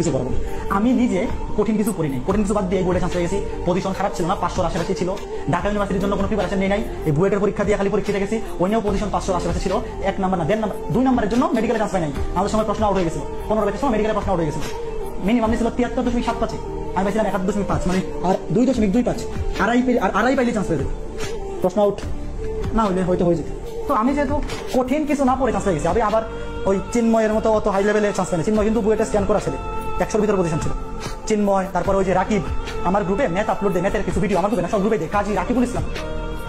কিছু করবো আমি নিজে কঠিন কিছু করিনি, কঠিন কিছু বাদ দিয়ে বোর্ডে চান্স পেয়ে গেছি। পজিশন খারাপ ছিল না, 500 আশেপাশে ছিল। ঢাকা ইউনিভার্সিটির জন্য কোনো প্রিপারেশন নেই নাই, এই বুয়েটের পরীক্ষা দিয়ে খালি পরীক্ষা গেছি, ওইও পজিশন 500 আশেপাশে ছিল। 1 নাম্বার না 1.5 নাম্বার 2 নাম্বারের জন্য মেডিকেলে চান্স পাই নাই। আমাদের সময় প্রশ্ন আউট হয়ে গেছিল, 15 ব্যাচের সময় মেডিকেলে প্রশ্ন আউট হয়ে গেছিল। মিনিমাম ছিল 73.75, আমি পাইছিলাম 71.5, মানে আর 2.25 আড়াই পাইলে চান্স পেয়ে যেত। প্রশ্ন আউট না হইলে হয়তো হয়ে যেত। তো আমি যেহেতু কঠিন কিছু না পড়ে চান্স পেয়ে গেছি, আমি আবার ওই চিন্ময়ের মতো অত হাই লেভেলে চান্স পাইনি। চিন্ময় কিন্তু বুয়েটে স্ক্যান করা ছেলে, 100-র ভিতরে পজিশন ছিল। চিন্ময়, তারপর ওই যে রাকিব, আমার গ্রুপে ম্যাথ আপলোড দেয়, ম্যাথের কিছু ভিডিও আমার গ্রুপে না সব গ্রুপে দেয়। কাজী রাকিবুল ইসলাম,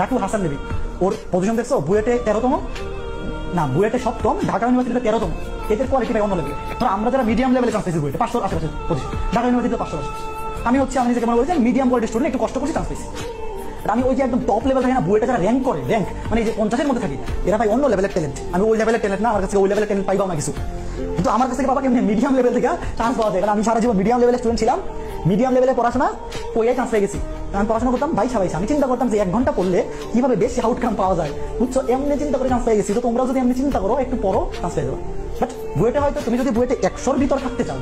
রাকিবুল হাসান দেবী, ওর পজিশন দেখছো বুয়েটে 13তম না, বুয়েটে 7ম, ঢাকা ইউনিভার্সিটিতে 13তম। এদের কোয়ালিটি ভাই অন্য লেভেলে। ধরো আমরা যারা মিডিয়াম লেভেলে চান্স পেয়েছি বুয়েটে 500 আশেপাশে পজিশন, ঢাকা ইউনিভার্সিটিতে 500 আসে। আমি নিজেকে মনে বলছি মিডিয়াম কোয়ালিটির স্টুডেন্ট, একটু কষ্ট করছি চান্স পেয়েছি। আমি ওই যে একদম টপ লেভেল থাকে না বুয়েটে যারা র্যাঙ্ক করে, র্যাঙ্ক মানে এই যে 50-এর মধ্যে থাকি, এরা ভাই অন্য লেভেলের ট্যালেন্ট। আমি ওই লেভেলের ট্যালেন্ট না, আমার কাছে ওই লেভেলের ট্যালেন্ট পাইবাও না কিছু। কিন্তু আমার কাছে বাবা কেমনি মিডিয়াম লেভেল থেকে চান্স পাওয়া যায়, কারণ আমি সারা জীবন মিডিয়াম লেভেলের স্টুডেন্ট ছিলাম। মিডিয়াম লেভেলে পড়াশোনা ওই চান্স পেয়ে গেছি। আমি পড়াশোনা করতাম বাইশা, আমি চিন্তা করতাম যে 1 ঘন্টা পড়লে কিভাবে বেশি আউটকাম পাওয়া যায়, বুঝছো? এমনি চিন্তা করে চান্স পেয়ে গেছি। তো তোমরাও যদি এমনি চিন্তা করো, একটু পড়ো, চান্স পেয়ে যাবে। বাট বুয়েটে হয়তো তুমি যদি বুয়েটে 100-র ভিতর থাকতে চাও,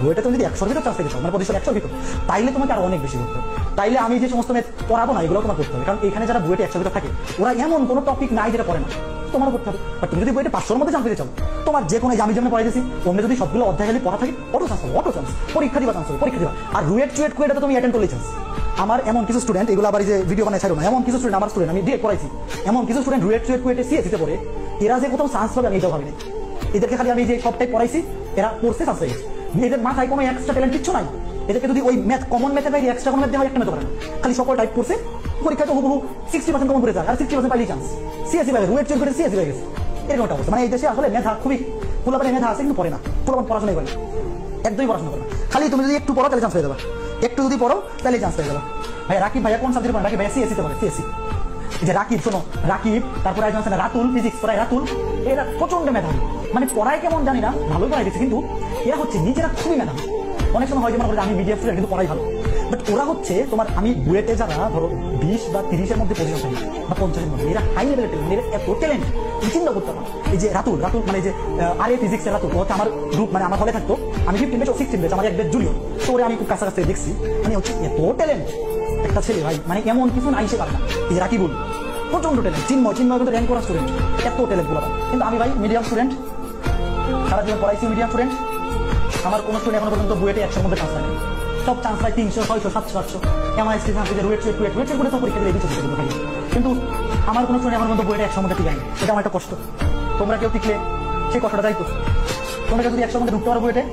বুয়েটে তুমি যদি 100-র ভিতর চান্স পেতে চাও, মানে পজিশন 100-র ভিতর, তাইলে তোমাকে আরো অনেক বেশি করতে হবে। তাইলে আমি যে সমস্ত ম্যাথ পড়াবো না, এগুলো তোমার করতে হবে। কারণ এখানে যারা বুয়েটে 100-র ভিতর থাকে, ওরা এমন কোনো টপিক নাই যেটা পড়ে না, তোমার করতে হবে। বাট তুমি যদি বইটা 500-র মধ্যে চান্স পেতে চাও, তোমার যে কোনো আমি যেমন পড়াইতেছি ওমনে যদি সবগুলো অধ্যায় খালি পড়া থাকে, অটো চান্স হবে, অটো চান্স। পরীক্ষা দিবা চান্স হবে, পরীক্ষা দিবা। আর কুয়েটা তো তুমি অ্যাটেন্ড করলে চান্স। আমার এমন কিছু স্টুডেন্ট, এগুলো আবার যে ভিডিও বানায় ছাড়ো না, এমন কিছু স্টুডেন্ট, আমার স্টুডেন্ট আমি ডিরেক্ট পড়াইছি, এমন কিছু স্টুডেন্ট কুয়েটে সিএসিতে পড়ে, এরা যে কোথাও চান্স পাবে আমি এটাও ভাবিনি। এদেরকে খালি আমি যে সবটাই পড়াইছি, এরা পড়ছে চান্স পেয়ে গেছে। এদের মাথায় কোনো এক্সট্রা ট্যালেন্ট কিচ্ছু নাই। এদেরকে যদি ওই ম্যাথ, কমন ম্যাথের বাইরে এক্সট্রা কোনো ম্যাথ দেওয়া হয়, একটা ম্যাথ পারে না, খালি সকল টাইপ করছে, পরীক্ষায় তো হুবহু 60% কমন পড়ে যায়, আর 60% পাইলেই চান্স। সিএসি পাবে, রুয়েট করে সিএসি হয়ে গেছে, এরকম একটা অবস্থা। মানে এই দেশে আসলে মেধা খুবই, পোলাপানে মেধা আছে কিন্তু পড়ে না, পোলাপান পড়াশোনাই করে না, একদমই পড়াশোনা করে না। খালি তুমি যদি একটু পড়ো তাহলে চান্স পেয়ে যাবে, একটু যদি পড়ো তাহলে চান্স পেয়ে যাবে। ভাই রাকিব ভাইয়া কোন সাবজেক্ট পড়ে? রাকিব ভাইয়া সিএসিতে পড়ে, সিএসি। যে রাকিব, শোনো, রাকিব, তারপরে একজন আছে না রাতুল, ফিজিক্স পড়ায় রাতুল, এরা প্রচন্ড মেধাবী। মানে পড়ায় কেমন জানি না, ভালোই পড়াই দিচ্ছে, কিন্তু এরা হচ্ছে নিজেরা খুবই মেধাবী। অনেক সময় হয় যে মনে আমি মিডিয়াম স্টুডেন্ট কিন্তু পড়াই ভালো, বাট ওরা হচ্ছে তোমার, আমি বুয়েটে যারা ধরো 20 বা 30-এর মধ্যে পজিশন থাকি বা 50-এর মধ্যে, এরা হাই লেভেলের ট্যালেন্ট, এরা এত ট্যালেন্ট চিন্তা করতে পারো। এই যে রাতুল মানে যে আরে ফিজিক্সের রাতুল, হচ্ছে আমার গ্রুপ, মানে আমার হলে থাকতো, আমি 15 ব্যাচ ও 16 ব্যাচ, আমার এক ব্যাচ জুনিয়র। তো ওরা আমি খুব কাছাকাছি দেখছি, মানে হচ্ছে এত ট্যালেন্ট একটা ছেলে ভাই, মানে এমন কিছু নাই সে পারে না। এই যে রাকিবুল প্রচন্ড ট্যালেন্ট, চিন্ময় কিন্তু র্যাঙ্ক করা স্টুডেন্ট, এত ট্যালেন্ট গুলো। কিন্তু আমি ভাই মিডিয়াম স্টুডেন্ট, সারা জীবন পড়াইছি মিডিয়াম স্টুডেন্ট। আমার কোনো স্টুডেন্ট এখনো পর্যন্ত বুয়েটে 100-র মধ্যে চান্স পায়নি। সব চান্স পায় 300, 600, 700, 800। এমআইএসটি চান্স পেয়েছে, রুয়েট করে সব পরীক্ষা দিয়ে দিচ্ছে। কিন্তু আমার কোনো স্টুডেন্ট এখনো পর্যন্ত বুয়েটে 100-র মধ্যে টিকায়নি। এটা আমার একটা কষ্ট। তোমরা কেউ টিকলে সেই কষ্টটা দায়িত্ব। তোমরা যদি 100-র মধ্যে ঢুকতে পারো বুয়েটে,